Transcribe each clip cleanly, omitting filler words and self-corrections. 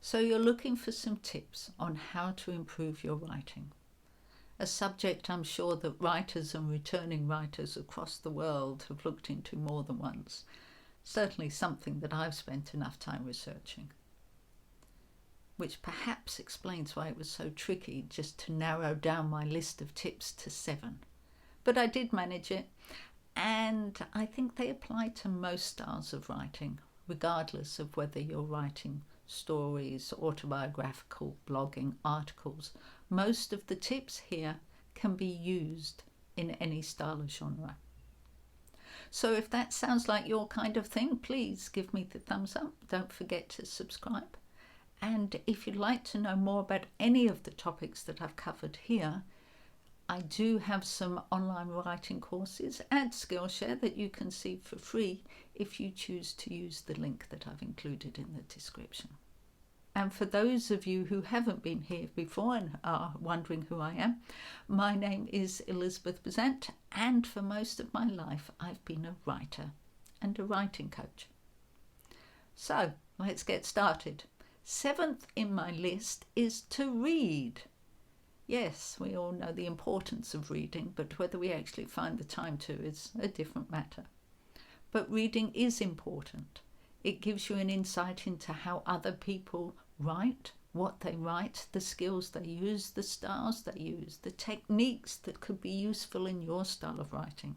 So you're looking for some tips on how to improve your writing. A subject I'm sure that writers and returning writers across the world have looked into more than once. Certainly something that I've spent enough time researching. Which perhaps explains why it was so tricky just to narrow down my list of tips to 7. But I did manage it, and I think they apply to most styles of writing, regardless of whether you're writing stories, autobiographical, blogging, articles. Most of the tips here can be used in any style of genre. So if that sounds like your kind of thing, please give me the thumbs up. Don't forget to subscribe. And if you'd like to know more about any of the topics that I've covered here, I do have some online writing courses and Skillshare that you can see for free if you choose to use the link that I've included in the description. And for those of you who haven't been here before and are wondering who I am, my name is Elizabeth Bezant, and for most of my life I've been a writer and a writing coach. So let's get started. 7th in my list is to read. Yes, we all know the importance of reading, but whether we actually find the time to is a different matter. But reading is important. It gives you an insight into how other people write, what they write, the skills they use, the styles they use, the techniques that could be useful in your style of writing.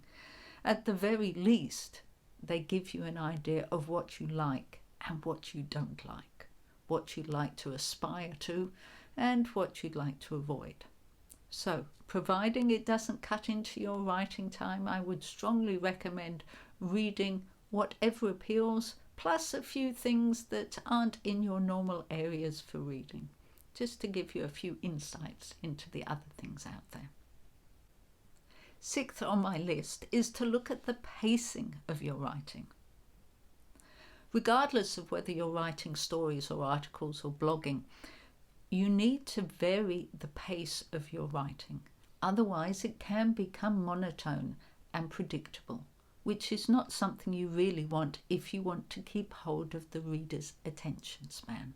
At the very least, they give you an idea of what you like and what you don't like, what you'd like to aspire to, and what you'd like to avoid. So, providing it doesn't cut into your writing time, I would strongly recommend reading whatever appeals, plus a few things that aren't in your normal areas for reading, just to give you a few insights into the other things out there. 6th on my list is to look at the pacing of your writing. Regardless of whether you're writing stories or articles or blogging, you need to vary the pace of your writing. Otherwise, it can become monotone and predictable, which is not something you really want if you want to keep hold of the reader's attention span.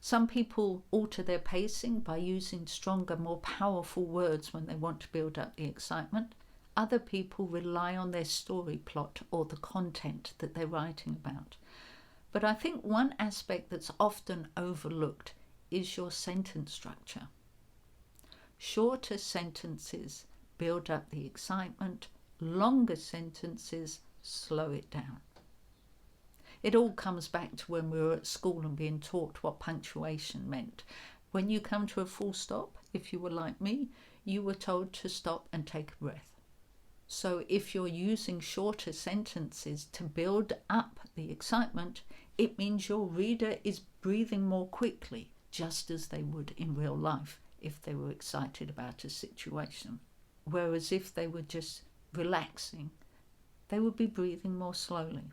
Some people alter their pacing by using stronger, more powerful words when they want to build up the excitement. Other people rely on their story plot or the content that they're writing about. But I think one aspect that's often overlooked is your sentence structure. Shorter sentences build up the excitement, longer sentences slow it down. It all comes back to when we were at school and being taught what punctuation meant. When you come to a full stop, if you were like me, you were told to stop and take a breath. So if you're using shorter sentences to build up the excitement, it means your reader is breathing more quickly, just as they would in real life if they were excited about a situation. Whereas if they were just relaxing, they would be breathing more slowly.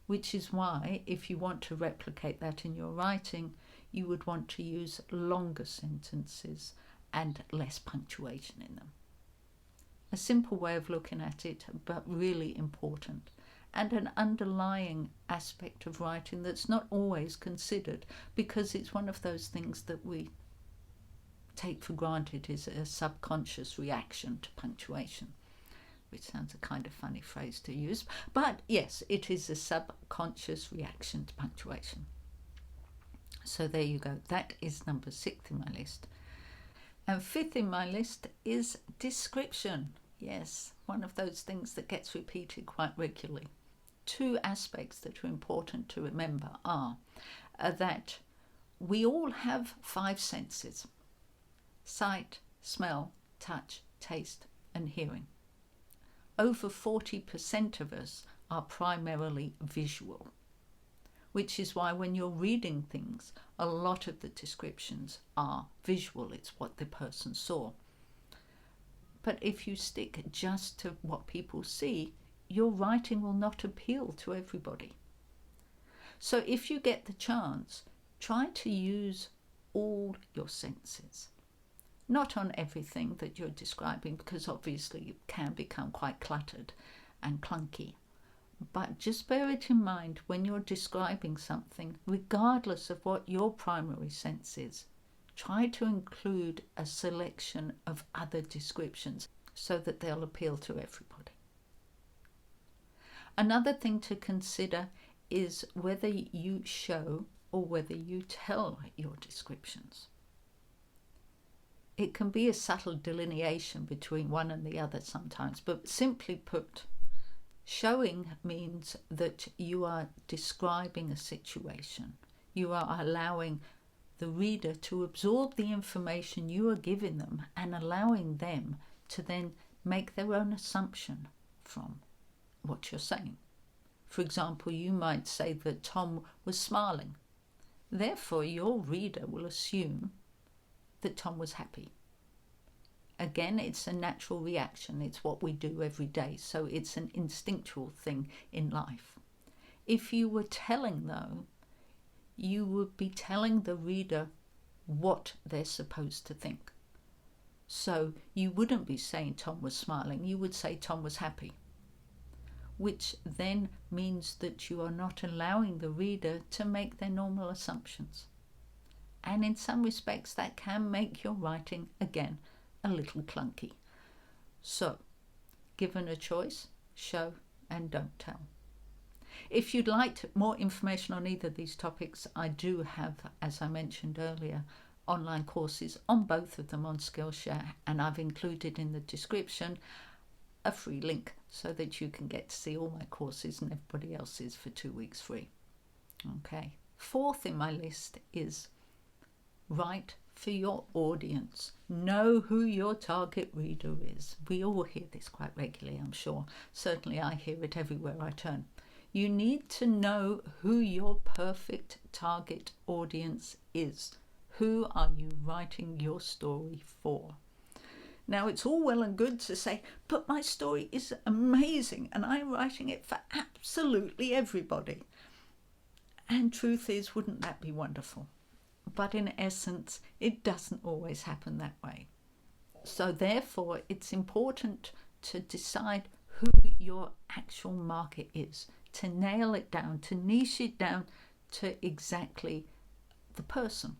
Which is why, if you want to replicate that in your writing, you would want to use longer sentences and less punctuation in them. A simple way of looking at it, but really important, and an underlying aspect of writing that's not always considered because it's one of those things that we take for granted is a subconscious reaction to punctuation, which sounds a kind of funny phrase to use, but yes, it is a subconscious reaction to punctuation. So there you go, that is number 6 in my list. And 5th in my list is description. Yes, one of those things that gets repeated quite regularly. 2 aspects that are important to remember are that we all have 5 senses: sight, smell, touch, taste, and hearing. Over 40% of us are primarily visual, which is why when you're reading things, a lot of the descriptions are visual. It's what the person saw. But if you stick just to what people see, your writing will not appeal to everybody. So if you get the chance, try to use all your senses. Not on everything that you're describing, because obviously it can become quite cluttered and clunky. But just bear it in mind when you're describing something, regardless of what your primary sense is. Try to include a selection of other descriptions so that they'll appeal to everybody. Another thing to consider is whether you show or whether you tell your descriptions. It can be a subtle delineation between one and the other sometimes, but simply put, showing means that you are describing a situation. You are allowing the reader to absorb the information you are giving them and allowing them to then make their own assumption from what you're saying. For example, you might say that Tom was smiling. Therefore, your reader will assume that Tom was happy. Again, it's a natural reaction. It's what we do every day. So it's an instinctual thing in life. If you were telling, though, you would be telling the reader what they're supposed to think. So you wouldn't be saying Tom was smiling. You would say Tom was happy, which then means that you are not allowing the reader to make their normal assumptions. And in some respects, that can make your writing, again, a little clunky. So, given a choice, show and don't tell. If you'd like more information on either of these topics, I do have, as I mentioned earlier, online courses on both of them on Skillshare, and I've included in the description a free link so that you can get to see all my courses and everybody else's for 2 weeks free. Okay. Fourth in my list is write for your audience. Know who your target reader is. We all hear this quite regularly, I'm sure. Certainly I hear it everywhere I turn. You need to know who your perfect target audience is. Who are you writing your story for? Now, it's all well and good to say, but my story is amazing and I'm writing it for absolutely everybody. And truth is, wouldn't that be wonderful? But in essence, it doesn't always happen that way. So therefore, it's important to decide who your actual market is, to nail it down, to niche it down to exactly the person.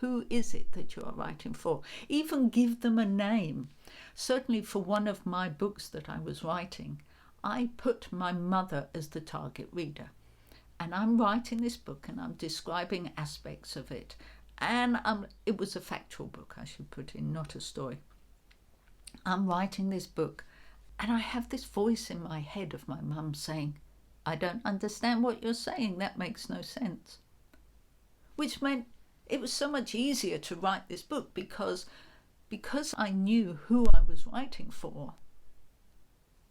Who is it that you are writing for? Even give them a name. Certainly for one of my books that I was writing, I put my mother as the target reader. And I'm writing this book and I'm describing aspects of it. And it was a factual book, I should put in, not a story. I'm writing this book and I have this voice in my head of my mum saying, I don't understand what you're saying. That makes no sense. Which meant it was so much easier to write this book because I knew who I was writing for.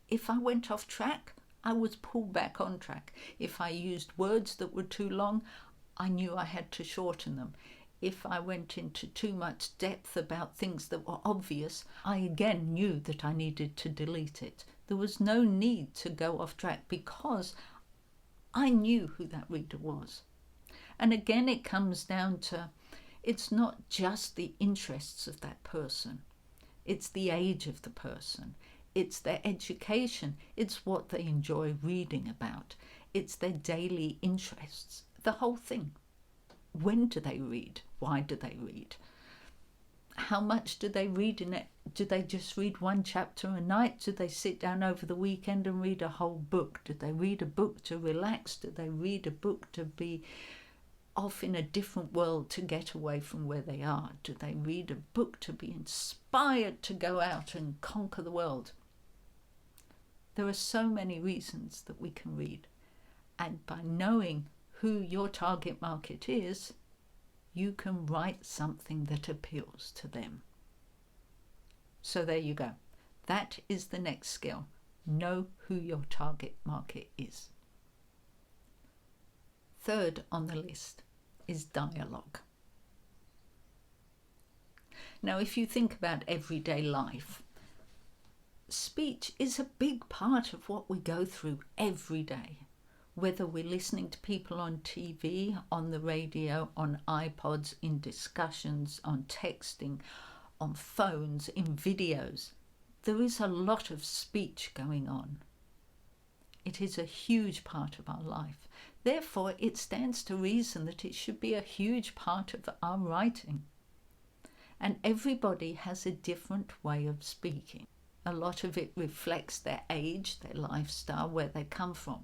If I went off track, I was pulled back on track. If I used words that were too long, I knew I had to shorten them. If I went into too much depth about things that were obvious, I again knew that I needed to delete it. There was no need to go off track because I knew who that reader was. And again, it comes down to, it's not just the interests of that person. It's the age of the person. It's their education. It's what they enjoy reading about. It's their daily interests. The whole thing. When do they read? Why do they read? How much do they read in it? Do they just read one chapter a night? Do they sit down over the weekend and read a whole book? Do they read a book to relax? Do they read a book to be off in a different world, to get away from where they are? Do they read a book to be inspired to go out and conquer the world? There are so many reasons that we can read. And by knowing who your target market is, you can write something that appeals to them. So there you go. That is the next skill. Know who your target market is. Third on the list is dialogue. Now, if you think about everyday life, speech is a big part of what we go through every day. Whether we're listening to people on TV, on the radio, on iPods, in discussions, on texting, on phones, in videos, there is a lot of speech going on. It is a huge part of our life. Therefore, it stands to reason that it should be a huge part of our writing. And everybody has a different way of speaking. A lot of it reflects their age, their lifestyle, where they come from.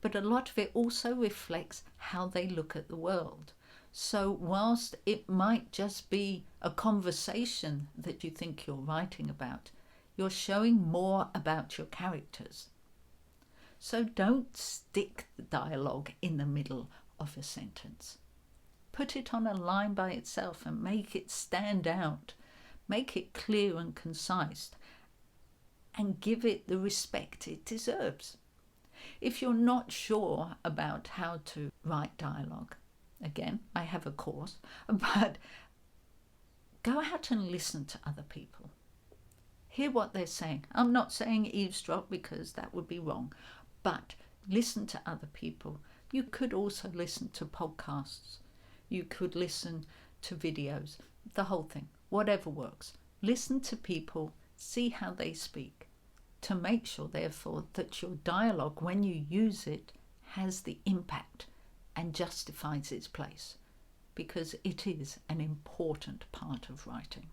But a lot of it also reflects how they look at the world. So whilst it might just be a conversation that you think you're writing about, you're showing more about your characters. So don't stick the dialogue in the middle of a sentence. Put it on a line by itself and make it stand out. Make it clear and concise and give it the respect it deserves. If you're not sure about how to write dialogue, again, I have a course, but go out and listen to other people. Hear what they're saying. I'm not saying eavesdrop because that would be wrong, but listen to other people. You could also listen to podcasts. You could listen to videos, the whole thing, whatever works. Listen to people, see how they speak, to make sure, therefore, that your dialogue, when you use it, has the impact and justifies its place, because it is an important part of writing.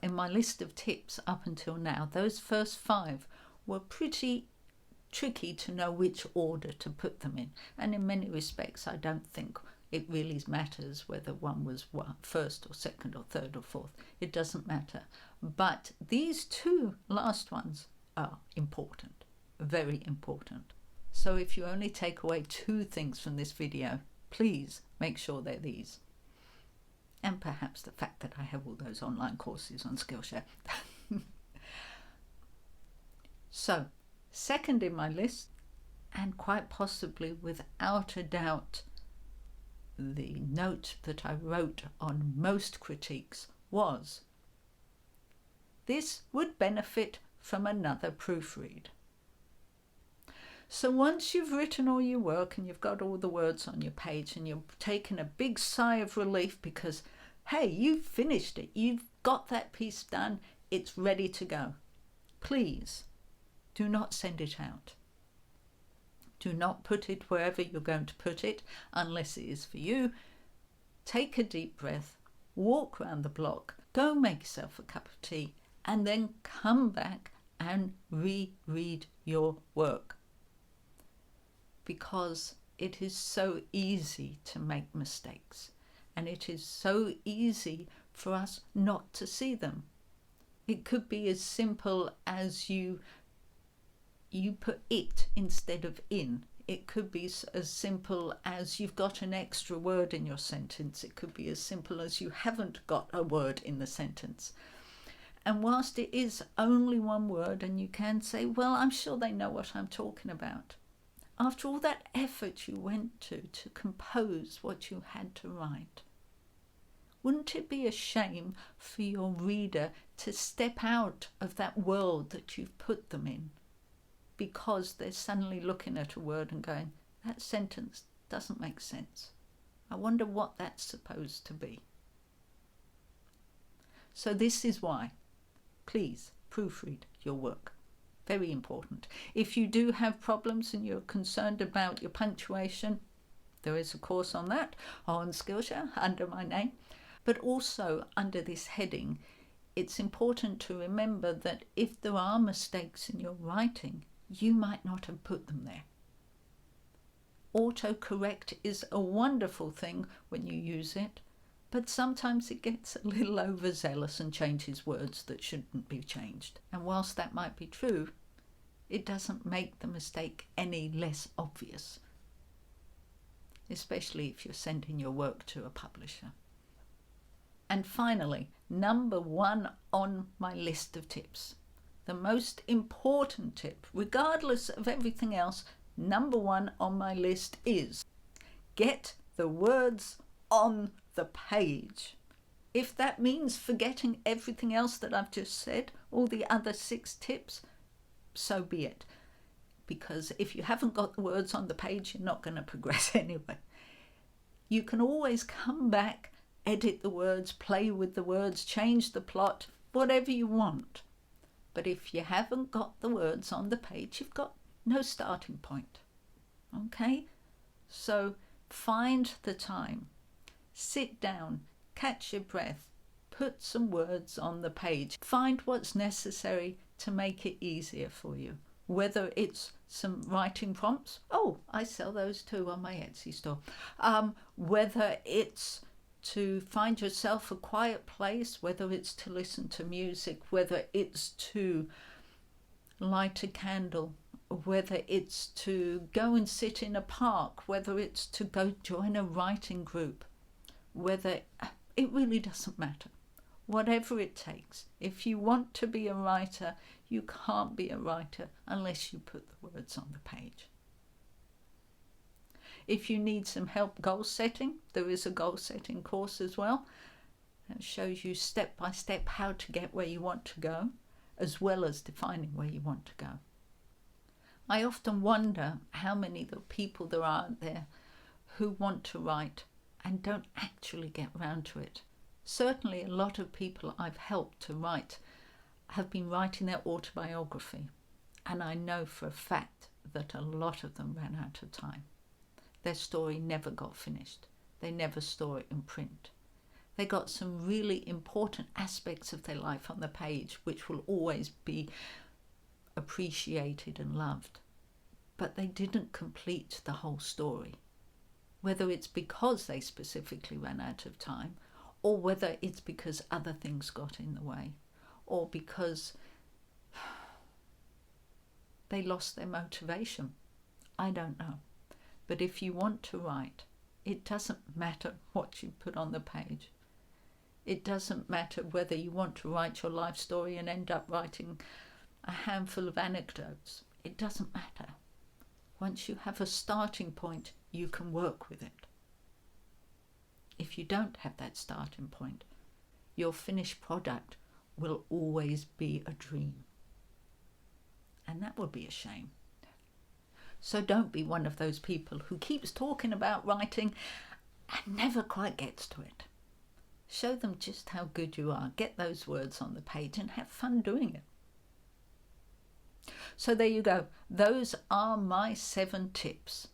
In my list of tips up until now, those first 5 were pretty tricky to know which order to put them in. And in many respects, I don't think it really matters whether one was first or second or third or fourth. It doesn't matter. But these 2 last ones are important, very important. So if you only take away 2 things from this video, please make sure they're these. And perhaps the fact that I have all those online courses on Skillshare. So, second in my list, and quite possibly without a doubt the note that I wrote on most critiques, was: this would benefit from another proofread. So once you've written all your work and you've got all the words on your page and you've taken a big sigh of relief because, hey, you've finished it, you've got that piece done, it's ready to go, please do not send it out. Do not put it wherever you're going to put it unless it is for you. Take a deep breath, walk around the block, go make yourself a cup of tea, and then come back and reread your work. Because it is so easy to make mistakes, and it is so easy for us not to see them. It could be as simple as you put it instead of in. It could be as simple as you've got an extra word in your sentence. It could be as simple as you haven't got a word in the sentence. And whilst it is only one word, and you can say, well, I'm sure they know what I'm talking about. After all that effort you went to compose what you had to write, wouldn't it be a shame for your reader to step out of that world that you've put them in, because they're suddenly looking at a word and going, that sentence doesn't make sense. I wonder what that's supposed to be. So this is why, please proofread your work. Very important. If you do have problems and you're concerned about your punctuation, there is a course on that on Skillshare under my name. But also under this heading, it's important to remember that if there are mistakes in your writing, you might not have put them there. Autocorrect is a wonderful thing when you use it, but sometimes it gets a little overzealous and changes words that shouldn't be changed. And whilst that might be true, it doesn't make the mistake any less obvious, especially if you're sending your work to a publisher. And finally, number 1 on my list of tips, the most important tip, regardless of everything else, number 1 on my list is get the words on the page. If that means forgetting everything else that I've just said, all the other 6 tips, so be it. Because if you haven't got the words on the page, you're not going to progress anyway. You can always come back, edit the words, play with the words, change the plot, whatever you want. But if you haven't got the words on the page, you've got no starting point. Okay? So find the time, sit down, catch your breath, put some words on the page. Find what's necessary to make it easier for you. Whether it's some writing prompts, oh, I sell those too on my Etsy store. Whether it's to find yourself a quiet place, whether it's to listen to music, whether it's to light a candle, whether it's to go and sit in a park, whether it's to go join a writing group, whether it really doesn't matter. Whatever it takes. If you want to be a writer, you can't be a writer unless you put the words on the page. If you need some help goal setting, there is a goal setting course as well. It shows you step by step how to get where you want to go, as well as defining where you want to go. I often wonder how many the people there are out there who want to write and don't actually get round to it. Certainly a lot of people I've helped to write have been writing their autobiography, and I know for a fact that a lot of them ran out of time. Their story never got finished. They never saw it in print. They got some really important aspects of their life on the page, which will always be appreciated and loved. But they didn't complete the whole story. Whether it's because they specifically ran out of time, or whether it's because other things got in the way, or because they lost their motivation. I don't know. But if you want to write, it doesn't matter what you put on the page. It doesn't matter whether you want to write your life story and end up writing a handful of anecdotes. It doesn't matter. Once you have a starting point, you can work with it. If you don't have that starting point, your finished product will always be a dream. And that would be a shame. So don't be one of those people who keeps talking about writing and never quite gets to it. Show them just how good you are. Get those words on the page and have fun doing it. So there you go. Those are my 7 tips.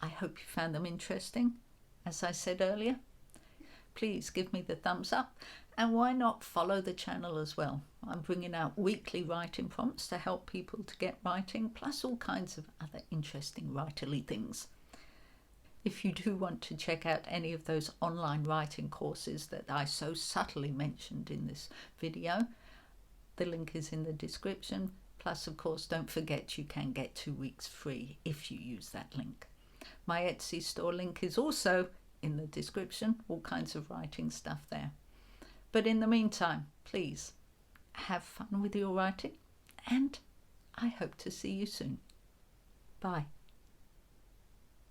I hope you found them interesting. As I said earlier, please give me the thumbs up, and why not follow the channel as well. I'm bringing out weekly writing prompts to help people to get writing, plus all kinds of other interesting writerly things. If you do want to check out any of those online writing courses that I so subtly mentioned in this video, the link is in the description. Plus, of course, don't forget you can get 2 weeks free if you use that link. My Etsy store link is also in the description, all kinds of writing stuff there. But in the meantime, please have fun with your writing, and I hope to see you soon. Bye.